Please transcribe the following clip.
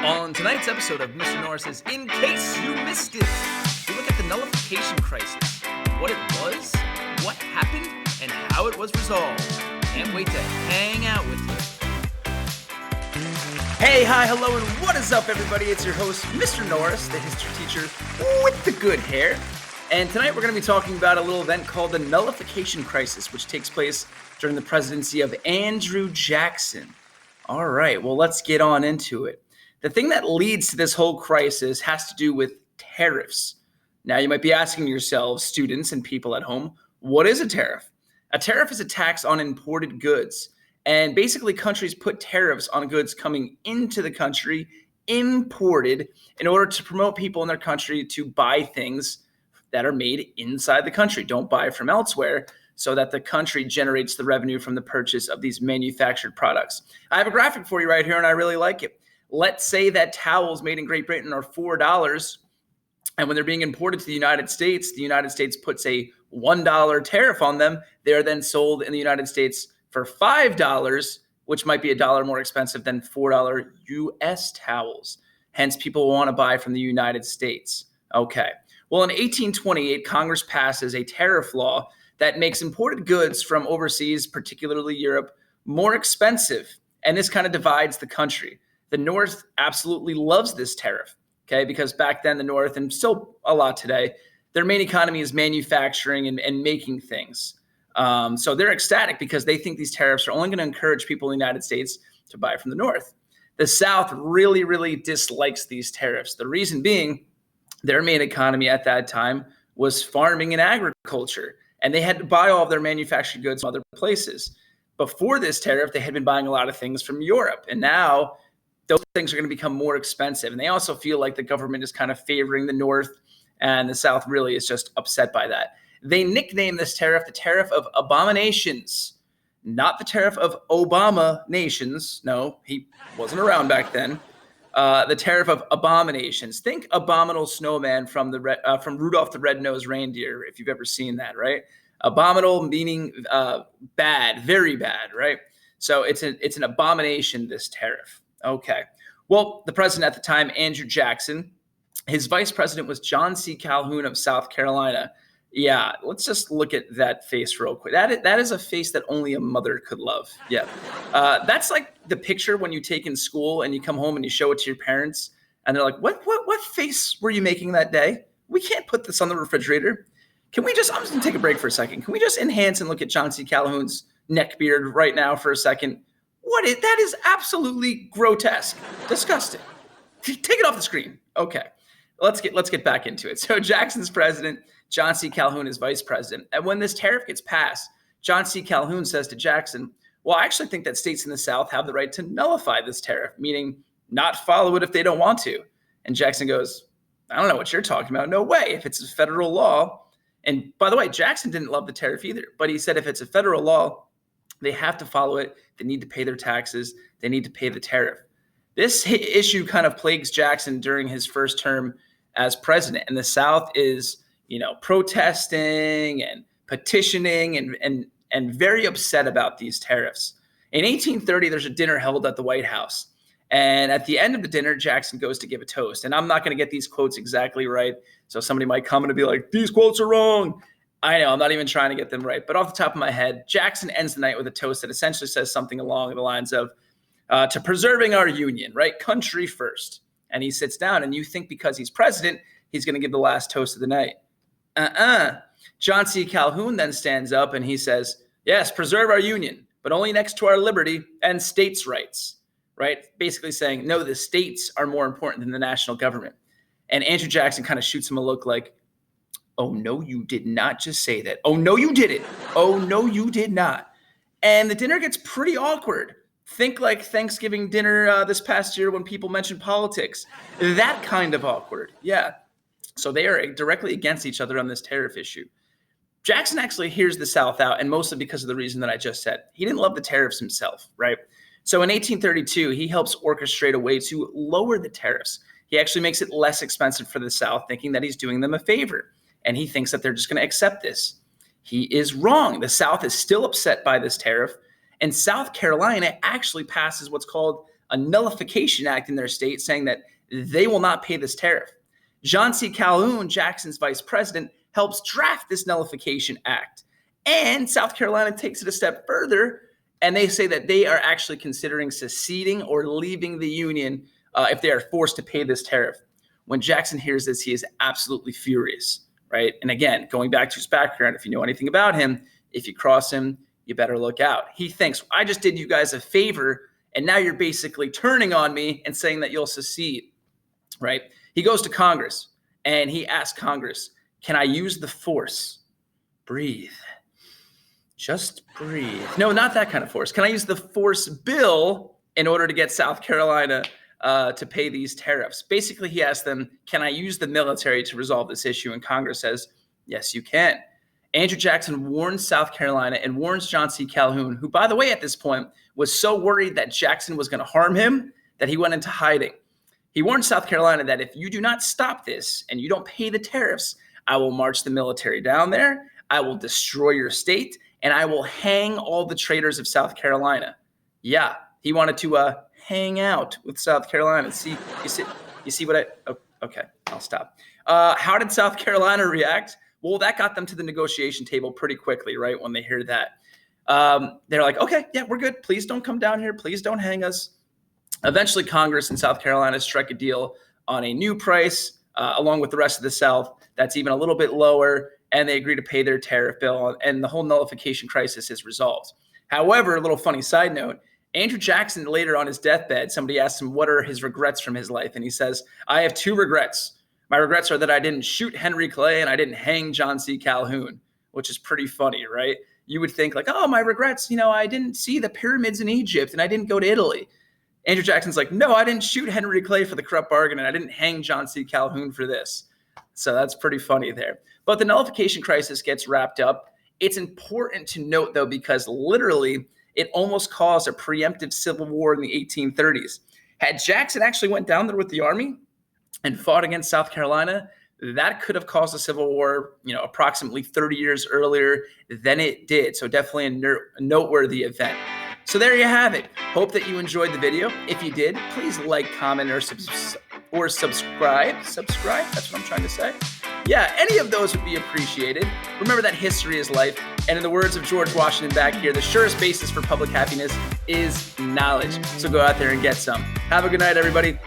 On tonight's episode of Mr. Norris's In Case You Missed It, we look at the nullification crisis, what it was, what happened, and how it was resolved. Can't wait to hang out with you. Hey, hi, hello, and what is up, everybody? It's your host, Mr. Norris, the history teacher with the good hair. And tonight we're going to be talking about a little event called the Nullification Crisis, which takes place during the presidency of Andrew Jackson. All right, well, let's get on into it. The thing that leads to this whole crisis has to do with tariffs. Now, you might be asking yourselves, students and people at home, what is a tariff? A tariff is a tax on imported goods. And basically, countries put tariffs on goods coming into the country, imported, in order to promote people in their country to buy things that are made inside the country. Don't buy from elsewhere, so that the country generates the revenue from the purchase of these manufactured products. I have a graphic for you right here, and I really like it. Let's say that towels made in Great Britain are $4, and when they're being imported to the United States puts a $1 tariff on them. They are then sold in the United States for $5, which might be $1 more expensive than $4 U.S. towels. Hence, people want to buy from the United States. Okay. Well, in 1828, Congress passes a tariff law that makes imported goods from overseas, particularly Europe, more expensive. And this kind of divides the country. The North absolutely loves this tariff, okay, because back then the North, and still a lot today, their main economy is manufacturing and making things. So they're ecstatic because they think these tariffs are only going to encourage people in the United States to buy from the North. The South really, really dislikes these tariffs. The reason being, their main economy at that time was farming and agriculture, and they had to buy all of their manufactured goods from other places. Before this tariff, they had been buying a lot of things from Europe, and now those things are going to become more expensive. And they also feel like the government is kind of favoring the North, and the South really is just upset by that. They nickname this tariff the tariff of abominations, not the tariff of Obama nations. No, he wasn't around back then. The tariff of abominations. Think abominable snowman from Rudolph the Red-Nosed Reindeer, if you've ever seen that, right? Abominable meaning bad, very bad, right? So it's an abomination, this tariff. Okay. Well, the president at the time, Andrew Jackson, his vice president was John C. Calhoun of South Carolina. Yeah, let's just look at that face real quick. That is a face that only a mother could love. Yeah. That's like the picture when you take in school and you come home and you show it to your parents and they're like, what face were you making that day? We can't put this on the refrigerator. I'm just going to take a break for a second. Can we just enhance and look at John C. Calhoun's neck beard right now for a second? That is absolutely grotesque, disgusting. Take it off the screen. Okay, let's get back into it. So Jackson's president, John C. Calhoun is vice president. And when this tariff gets passed, John C. Calhoun says to Jackson, well, I actually think that states in the South have the right to nullify this tariff, meaning not follow it if they don't want to. And Jackson goes, I don't know what you're talking about. No way. If it's a federal law. And by the way, Jackson didn't love the tariff either, but he said if it's a federal law, they have to follow it. They need to pay their taxes. They need to pay the tariff. This issue kind of plagues Jackson during his first term as president. And the South is, protesting and petitioning and very upset about these tariffs. In 1830, there's a dinner held at the White House. And at the end of the dinner, Jackson goes to give a toast. And I'm not going to get these quotes exactly right. So somebody might come in and be like, these quotes are wrong. I know, I'm not even trying to get them right. But off the top of my head, Jackson ends the night with a toast that essentially says something along the lines of, to preserving our union, right? Country first. And he sits down, and you think because he's president, he's going to give the last toast of the night. John C. Calhoun then stands up and he says, yes, preserve our union, but only next to our liberty and states' rights, right? Basically saying, no, the states are more important than the national government. And Andrew Jackson kind of shoots him a look like, oh, no, you did not just say that. Oh, no, you didn't. Oh, no, you did not. And the dinner gets pretty awkward. Think like Thanksgiving dinner this past year when people mentioned politics. That kind of awkward. Yeah. So they are directly against each other on this tariff issue. Jackson actually hears the South out, and mostly because of the reason that I just said. He didn't love the tariffs himself, right? So in 1832, he helps orchestrate a way to lower the tariffs. He actually makes it less expensive for the South, thinking that he's doing them a favor. And he thinks that they're just going to accept this. He is wrong. The South is still upset by this tariff. And South Carolina actually passes what's called a Nullification Act in their state saying that they will not pay this tariff. John C. Calhoun, Jackson's vice president, helps draft this Nullification Act. And South Carolina takes it a step further, and they say that they are actually considering seceding or leaving the Union if they are forced to pay this tariff. When Jackson hears this, he is absolutely furious, right? And again, going back to his background, if you know anything about him, if you cross him, you better look out. He thinks, I just did you guys a favor, and now you're basically turning on me and saying that you'll secede, right? He goes to Congress, and he asks Congress, can I use the force? Breathe. Just breathe. No, not that kind of force. Can I use the force bill in order to get South Carolina to pay these tariffs? Basically, he asked them, can I use the military to resolve this issue? And Congress says, yes, you can. Andrew Jackson warns South Carolina and warns John C. Calhoun, who, by the way, at this point was so worried that Jackson was going to harm him that he went into hiding. He warned South Carolina that if you do not stop this and you don't pay the tariffs, I will march the military down there, I will destroy your state, and I will hang all the traitors of South Carolina. Yeah, he wanted to hang out with South Carolina. You see what okay, I'll stop. How did South Carolina react? Well, that got them to the negotiation table pretty quickly, right? When they hear that, they're like, okay, yeah, we're good. Please don't come down here. Please don't hang us. Eventually, Congress in South Carolina struck a deal on a new price, along with the rest of the South, that's even a little bit lower, and they agree to pay their tariff bill, and the whole nullification crisis is resolved. However, a little funny side note, Andrew Jackson later on his deathbed, somebody asked him what are his regrets from his life, and he says, I have two regrets. My regrets are that I didn't shoot Henry Clay and I didn't hang John C. Calhoun, which is pretty funny, right? You would think like, oh, my regrets, I didn't see the pyramids in Egypt and I didn't go to Italy. Andrew Jackson's like, no, I didn't shoot Henry Clay for the corrupt bargain and I didn't hang John C. Calhoun for this. So that's pretty funny there. But the nullification crisis gets wrapped up. It's important to note, though, because literally it almost caused a preemptive civil war in the 1830s. Had Jackson actually went down there with the army and fought against South Carolina, that could have caused a civil war, approximately 30 years earlier than it did. So definitely a noteworthy event. So there you have it. Hope that you enjoyed the video. If you did, please like, comment, or subscribe. Subscribe, that's what I'm trying to say. Yeah, any of those would be appreciated. Remember that history is life. And in the words of George Washington back here, the surest basis for public happiness is knowledge. So go out there and get some. Have a good night, everybody.